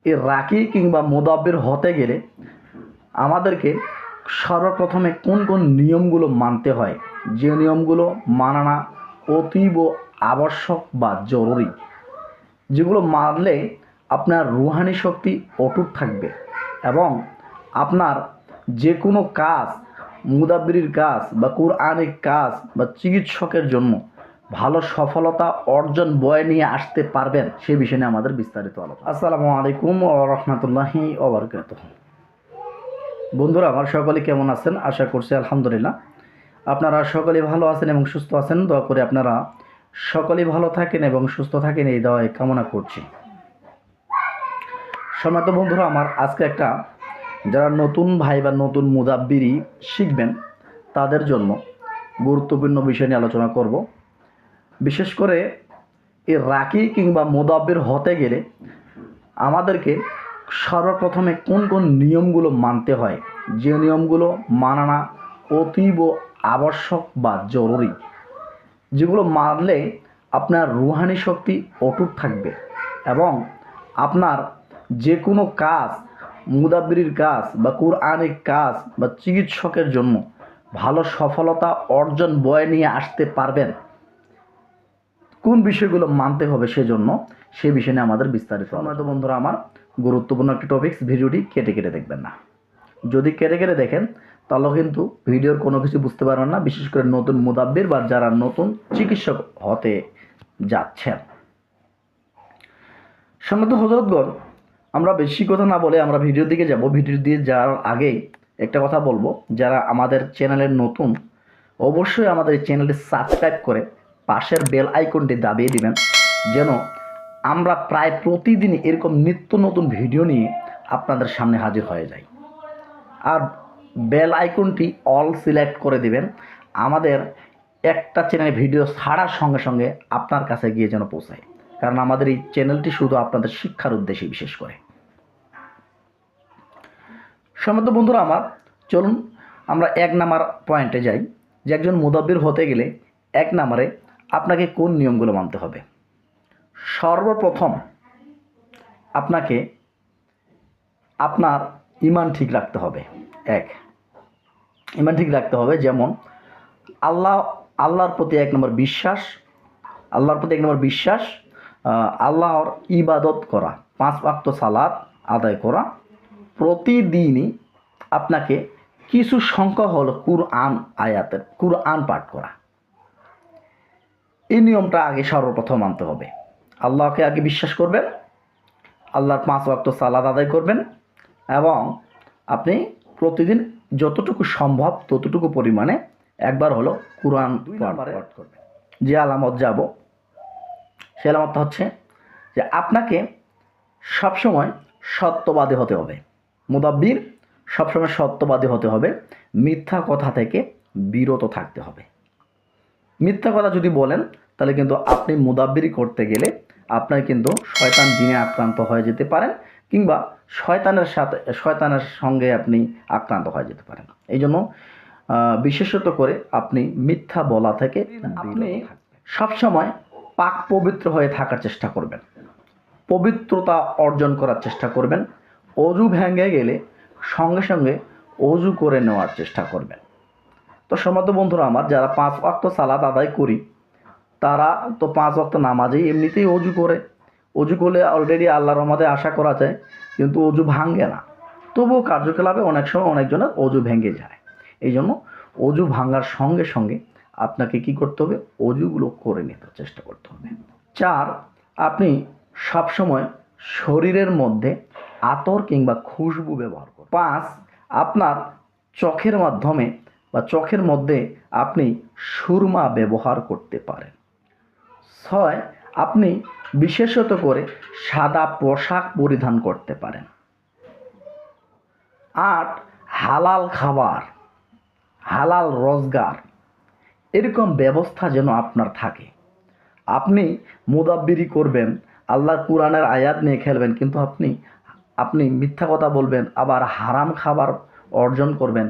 এই রাকি কিংবা মুদাব্বির হতে গেলে আমাদেরকে সর্বপ্রথমে কোন কোন নিয়মগুলো মানতে হয়, যে নিয়মগুলো মানা অতীব আবশ্যক বা জরুরি, যেগুলো মানলে আপনার রুহানি শক্তি অটুট থাকবে এবং আপনার যে কোনো কাজ, মুদাব্বিরের কাজ বা কোরআনিক কাজ বা চিকিৎসকের জন্য ভালো সফলতা অর্জন বয়ে নিয়ে আসতে পারবেন, সে বিষয়ে নিয়ে আমাদের বিস্তারিত আলোচনা। আসসালামু আলাইকুম ওয়া রাহমাতুল্লাহি ওয়া বারাকাতুহু। বন্ধুরা আমার সকলে কেমন আছেন? আশা করছি আলহামদুলিল্লাহ আপনারা সকলেই ভালো আছেন এবং সুস্থ আছেন। দোয়া করে আপনারা সকলেই ভালো থাকেন এবং সুস্থ থাকেন, এই দোয়ায় কামনা করছি। সম্মানিত বন্ধুরা আমার, আজকে একটা যারা নতুন ভাই বা নতুন মুদাব্বিরি শিখবেন তাদের জন্য গুরুত্বপূর্ণ বিষয় নিয়ে আলোচনা করব। বিশেষ করে এই রাকি কিংবা মুদাব্বির হতে গেলে আমাদেরকে সর্বপ্রথমে কোন কোন নিয়মগুলো মানতে হয়, যে নিয়মগুলো মানা অতীব আবশ্যক বা জরুরি, যেগুলো মানলে আপনার রুহানি শক্তি অটুট থাকবে এবং আপনার যে কোনো কাজ, মুদাব্বিরের কাজ বা কোরআনিক কাজ বা চিকিৎসকের জন্য ভালো সফলতা অর্জন বয়ে নিয়ে আসতে পারবেন। কোন বিষয়গুলো মানতে হবে সেজন্য সে বিষয় নিয়ে আমাদের বিস্তারিত। সম্মানিত বন্ধুরা আমার, গুরুত্বপূর্ণ একটি টপিকস, ভিডিওটি কেটে কেটে দেখবেন না। যদি কেটে কেটে দেখেন তাহলে কিন্তু ভিডিওর কোনো কিছু বুঝতে পারবেন না, বিশেষ করে নতুন মুদাব্বির বা যারা নতুন চিকিৎসক হতে যাচ্ছেন। সম্মানিত হযরতগণ, আমরা বেশি কথা না বলে আমরা ভিডিওর দিকে যাব। ভিডিও দিয়ে যাওয়ার আগেই একটা কথা বলবো, যারা আমাদের চ্যানেলের নতুন অবশ্যই আমাদের এই চ্যানেলটি সাবস্ক্রাইব করে পাশের বেল আইকনটি দাবিয়ে দিবেন, যেন আমরা প্রায় প্রতিদিনই এরকম নিত্য নতুন ভিডিও নিয়ে আপনাদের সামনে হাজির হয়ে যাই। আর বেল আইকনটি অল সিলেক্ট করে দিবেন, আমাদের একটা চ্যানেলে ভিডিও ছাড়ার সঙ্গে সঙ্গে আপনার কাছে গিয়ে যেন পৌঁছায়, কারণ আমাদের এই চ্যানেলটি শুধু আপনাদের শিক্ষার উদ্দেশ্যে বিশেষ করে। সম্মানিত বন্ধুরা আমার, চলুন আমরা 1 নাম্বার পয়েন্টে যাই, যে একজন মুদাব্বির হতে গেলে 1 নাম্বারে আপনাকে কোন নিয়মগুলো মানতে হবে। সর্বপ্রথম আপনাকে আপনার ঈমান ঠিক রাখতে হবে। ঈমান ঠিক রাখতে হবে, যেমন আল্লাহর প্রতি 1 নম্বর বিশ্বাস, আল্লাহর ইবাদত করা, 5 ওয়াক্ত সালাত আদায় করা, প্রতিদিনই আপনাকে কিছু সংখ্যা হলো কুরআন পাঠ করা। এই নিয়মটা আগে সর্বপ্রথম মানতে হবে। আল্লাহকে আগে বিশ্বাস করবেন, আল্লাহর 5 ওয়াক্ত সালাত আদায় করবেন এবং আপনি প্রতিদিন যতটুকু সম্ভব ততটুকু পরিমাণে একবার হলো কুরআন পাঠ করবেন। যে আলামত যাব, সে আলামতটা হচ্ছে যে আপনাকে সবসময় সত্যবাদী হতে হবে। মুদাব্বির সবসময় সত্যবাদী হতে হবে, মিথ্যা কথা থেকে বিরত থাকতে হবে। মিথ্যা কথা যদি বলেন তাহলে কিন্তু আপনি মুদাব্বিরি করতে গেলে আপনার কিন্তু শয়তান জিনে আক্রান্ত হয়ে যেতে পারেন, কিংবা শয়তানের সঙ্গে আপনি আক্রান্ত হয়ে যেতে পারেন। এই জন্য বিশেষত করে আপনি মিথ্যা বলা থেকে আপনি সবসময় পাক পবিত্র হয়ে থাকার চেষ্টা করবেন, পবিত্রতা অর্জন করার চেষ্টা করবেন। অজু ভেঙে গেলে সঙ্গে সঙ্গে অজু করে নেওয়ার চেষ্টা করবেন। তো সম্মানিত বন্ধুরা আমার, যারা 5 ওয়াক্ত সালাত আদায় করি তারা তো 5 ওয়াক্ত নামাজেই এমনিতেই অজু করলে অলরেডি আল্লাহর রহমতে আশা করা যায়, কিন্তু অজু ভাঙে না। তবুও কার্যকলাপে অনেক সময় অনেকজনের অজু ভেঙে যায়। এই জন্য অজু ভাঙার সঙ্গে সঙ্গে আপনাকে কি করতে হবে, অজুগুলো করে নিতে চেষ্টা করতে হবে। 4, আপনি সবসময় শরীরের মধ্যে আতর কিংবা খুশবু ব্যবহার করুন। 5, আপনার চোখের মাধ্যমে বা চোখের মধ্যে আপনি সুরমা ব্যবহার করতে পারেন। 6, আপনি বিশেষত করে সাদা পোশাক পরিধান করতে পারেন। 8, হালাল খাবার, হালাল রোজগার, এরকম ব্যবস্থা যেন আপনার থাকে। আপনি মুদাব্বিরি করবেন, আল্লাহর কুরআনের আয়াত নিয়ে খেলবেন, কিন্তু আপনি মিথ্যা কথা বলবেন, আবার হারাম খাবার অর্জন করবেন,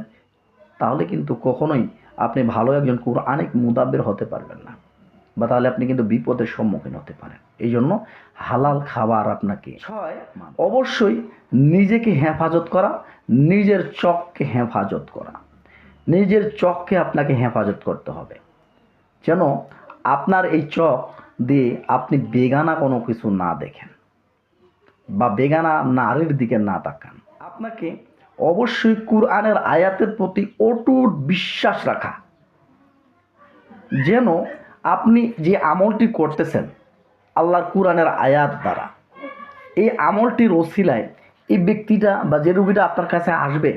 তাহলে কিন্তু কখনোই আপনি ভালো একজন কুরআনিক মুদাব্বির হতে পারবেন না। বা তাহলে আপনি কিন্তু বিপদের সম্মুখীন হতে পারেন। এই জন্য হালাল খাবার আপনাকে অবশ্যই নিজেকে হেফাজত করা, নিজের চোখকে হেফাজত করা, নিজের চোখকে আপনাকে হেফাজত করতে হবে, যেন আপনার এই চোখ দিয়ে আপনি বেগানা কোনো কিছু না দেখেন বা বেগানা নারীর দিকে না তাকান। আপনাকে অবশ্যই কুরআনের আয়াতের প্রতি অটুট বিশ্বাস রাখা, যেন আপনি যে আমলটি করতেছেন আল্লাহর কুরআনের আয়াত দ্বারা, এই আমলটির ওসিলায় এই ব্যক্তিটা বা যে রুগীটা আপনার কাছে আসবে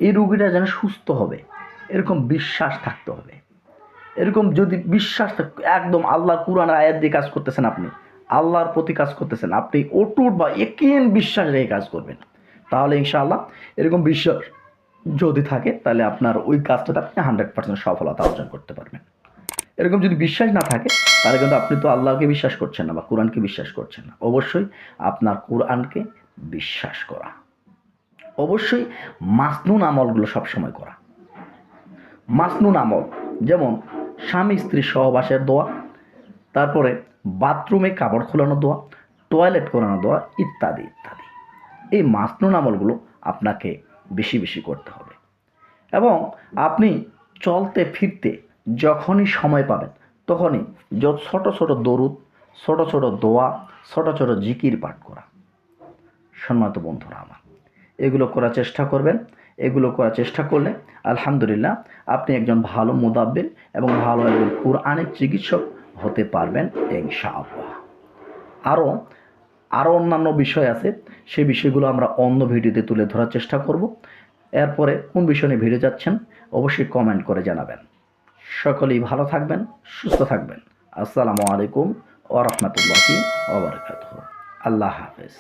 এই রুগীটা যেন সুস্থ হবে, এরকম বিশ্বাস থাকতে হবে। এরকম যদি বিশ্বাস একদম আল্লাহর কুরআনের আয়াত দিয়ে কাজ করতেছেন, আপনি আল্লাহর প্রতি কাজ করতেছেন, আপনি অটুট বা ইয়াকিন বিশ্বাস রেখে কাজ করবেন, তাহলে ইনশাআল্লাহ এরকম বিশ্বাস যদি থাকে তাহলে আপনার ওই কাজটাতে আপনি 100% সফলতা অর্জন করতে পারবেন। এরকম যদি বিশ্বাস না থাকে তাহলে কিন্তু আপনি তো আল্লাহকে বিশ্বাস করছেন না বা কোরআনকে বিশ্বাস করছেন না। অবশ্যই আপনার কোরআনকে বিশ্বাস করা, অবশ্যই মাসনুন আমলগুলো সবসময় করা। মাসনুন আমল যেমন স্বামী স্ত্রী সহবাসের দোয়া, তারপরে বাথরুমে কাপড় খোলানো দোয়া, টয়লেট করানো দোয়া ইত্যাদি ইত্যাদি। এই মাসনুন আমলগুলো আপনাকে বেশি বেশি করতে হবে এবং আপনি চলতে ফিরতে যখনই সময় পাবেন তখনই ছোট ছোট দরুদ, ছোট ছোট দোয়া, ছোট ছোট জিকির পাঠ করা। সম্মানিত বন্ধুরা আমার, এগুলো করার চেষ্টা করবেন। এগুলো করার চেষ্টা করলে আলহামদুলিল্লাহ আপনি একজন ভালো মুদাব্বির এবং ভালো একজন কোরআনের চিকিৎসক হতে পারবেন ইনশাআল্লাহ। আরও অন্যান্য বিষয় আছে, সেই বিষয়গুলো আমরা অন্য ভিডিওতে তুলে ধরার চেষ্টা করব। এরপরে কোন বিষয় নিয়ে ভিডিও যাচ্ছেন অবশ্যই কমেন্ট করে জানাবেন। সকলেই ভালো থাকবেন, সুস্থ থাকবেন। আসসালামু আলাইকুম ওয়া রাহমাতুল্লাহি ওয়া বারাকাতুহু। আল্লাহ হাফেজ।